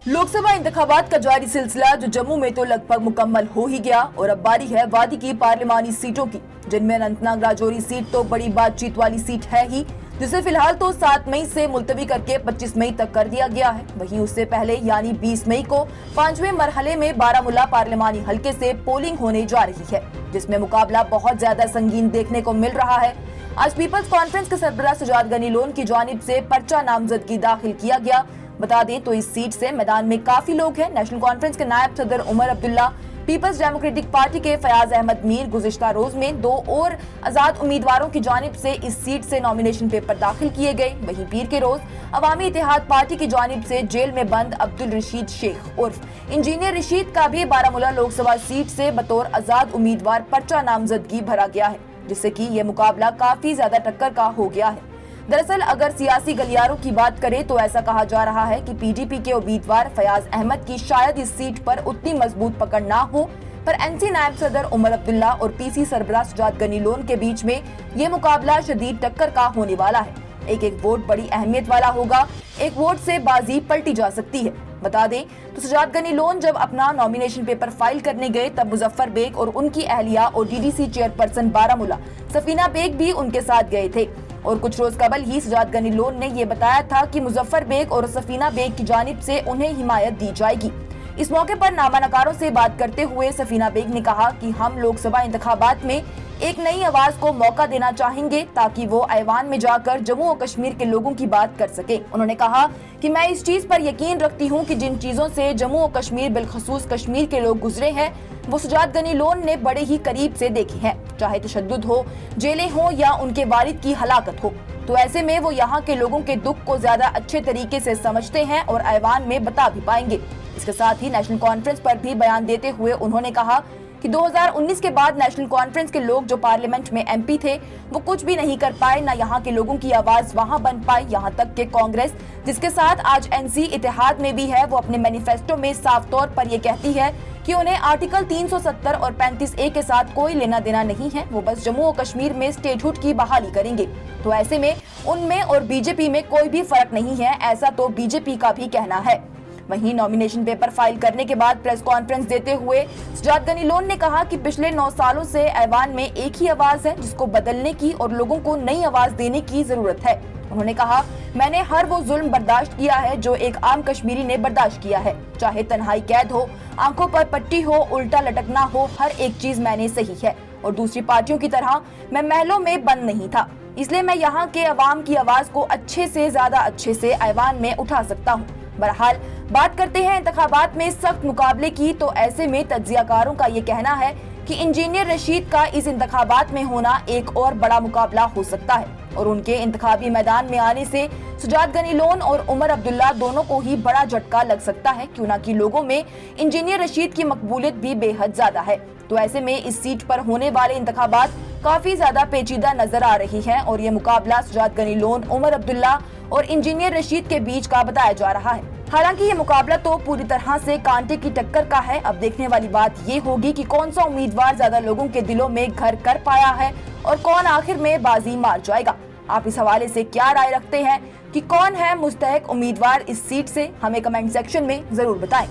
लोकसभा इंतखाबात का जारी सिलसिला जो जम्मू में तो लगभग मुकम्मल हो ही गया और अब बारी है वादी की पार्लिमानी सीटों की, जिनमें अनंतनाग राजौरी सीट तो बड़ी बातचीत वाली सीट है ही, जिसे फिलहाल तो 7 मई से मुलतवी करके 25 मई तक कर दिया गया है। वहीं उससे पहले यानी 20 मई को 5वें मरहले में बारामूला पार्लिमानी हलके से पोलिंग होने जा रही है, जिसमें मुकाबला बहुत ज्यादा संगीन देखने को मिल रहा है। आज पीपल्स कॉन्फ्रेंस के सरबराह सजाद गनी लोन की जानिब से पर्चा नामजदगी दाखिल किया गया। बता दें तो इस सीट से मैदान में काफी लोग हैं। नेशनल कॉन्फ्रेंस के नायब सदर Omar Abdullah, people's democratic party के फयाज अहमद मीर गुज़िश्ता रोज में 2 और आजाद उम्मीदवारों की जानिब से इस सीट से नॉमिनेशन पेपर दाखिल किए गए। वहीं पीर के रोज अवामी इत्तेहाद पार्टी की जानिब से जेल में बंद अब्दुल रशीद शेख उर्फ इंजीनियर रशीद का भी बारामूला लोकसभा सीट से बतौर आजाद उम्मीदवार पर्चा नामजदगी भरा गया है, जिससे कि ये मुकाबला काफी ज्यादा टक्कर का हो गया है। दरअसल अगर सियासी गलियारों की बात करें तो ऐसा कहा जा रहा है कि पीडीपी के उम्मीदवार फयाज अहमद की शायद इस सीट पर उतनी मजबूत पकड़ ना हो, पर एनसी नायब सदर उमर अब्दुल्ला और पीसी सरबराह सजाद गनी लोन के बीच में ये मुकाबला शदीद टक्कर का होने वाला है। एक वोट बड़ी अहमियत वाला होगा, एक वोट से बाजी पलटी जा सकती है। बता दें तो सजाद गनी लोन जब अपना नॉमिनेशन पेपर फाइल करने गए तब मुजफ्फर बेग और उनकी अहलिया और डीडीसी चेयरपर्सन बारामूला सफीना बेग भी उनके साथ गए थे और कुछ रोज कबल ही सजाद गनी लोन ने ये बताया था कि मुजफ्फर बेग और सफीना बेग की जानिब से उन्हें हिमायत दी जाएगी। इस मौके पर नामानकारों से बात करते हुए सफीना बेग ने कहा कि हम लोकसभा इंतखाबात में एक नई आवाज को मौका देना चाहेंगे ताकि वो ऐवान में जाकर जम्मू और कश्मीर के लोगों की बात कर सके। उन्होंने कहा कि मैं इस चीज पर यकीन रखती हूँ कि जिन चीजों से जम्मू और कश्मीर बिलखसूस कश्मीर के लोग गुजरे हैं वो सजाद गनी लोन ने बड़े ही करीब से देखी है, चाहे तशद्दुद हो, जेलें हो या उनके वालिद की हलाकत हो। तो ऐसे में वो यहाँ के लोगों के दुख को ज्यादा अच्छे तरीके से समझते हैं और ऐवान में बता भी पाएंगे। इसके साथ ही नेशनल कॉन्फ्रेंस पर भी बयान देते हुए उन्होंने कहा कि 2019 के बाद नेशनल कॉन्फ्रेंस के लोग जो पार्लियामेंट में एमपी थे वो कुछ भी नहीं कर पाए, ना यहाँ के लोगों की आवाज वहाँ बन पाई। यहाँ तक कि कांग्रेस जिसके साथ आज एनसी इत्तेहाद में भी है, वो अपने मैनिफेस्टो में साफ तौर पर ये कहती है कि उन्हें आर्टिकल 370 और 35A के साथ कोई लेना देना नहीं है, वो बस जम्मू और कश्मीर में स्टेटहुड की बहाली करेंगे। तो ऐसे में उनमें और बीजेपी में कोई भी फर्क नहीं है, ऐसा तो बीजेपी का भी कहना है। वहीं नॉमिनेशन पेपर फाइल करने के बाद प्रेस कॉन्फ्रेंस देते हुए सजाद गनी लोन ने कहा कि पिछले 9 सालों से ऐवान में एक ही आवाज है जिसको बदलने की और लोगों को नई आवाज देने की जरूरत है। उन्होंने कहा, मैंने हर वो जुल्म बर्दाश्त किया है जो एक आम कश्मीरी ने बर्दाश्त किया है, चाहे तन्हाई कैद हो, आंखों पर पट्टी हो, उल्टा लटकना हो, हर एक चीज मैंने सही है। और दूसरी पार्टियों की तरह मैं महलों में बंद नहीं था, इसलिए मैं यहाँ के अवाम की आवाज को अच्छे से ज्यादा अच्छे से ऐवान में उठा सकता हूँ। बहरहाल बात करते हैं इंतखाबात में सख्त मुकाबले की, तो ऐसे में तज्जियाकारों का ये कहना है कि इंजीनियर रशीद का इस इंतखाबात में होना एक और बड़ा मुकाबला हो सकता है और उनके इंतखाबी मैदान में आने से सजाद गनी लोन और उमर अब्दुल्ला दोनों को ही बड़ा झटका लग सकता है, क्यों ना कि लोगों में इंजीनियर रशीद की मकबूलियत भी बेहद ज्यादा है। तो ऐसे में इस सीट पर होने वाले इंतखाबात काफी ज्यादा पेचीदा नजर आ रही है और ये मुकाबला सजाद गनी लोन, उमर अब्दुल्ला और इंजीनियर रशीद के बीच का बताया जा रहा है। हालांकि ये मुकाबला तो पूरी तरह से कांटे की टक्कर का है। अब देखने वाली बात ये होगी कि कौन सा उम्मीदवार ज्यादा लोगों के दिलों में घर कर पाया है और कौन आखिर में बाजी मार जाएगा। आप इस हवाले से क्या राय रखते हैं कि कौन है मुस्तहक उम्मीदवार इस सीट से? हमें कमेंट सेक्शन में जरूर बताएं।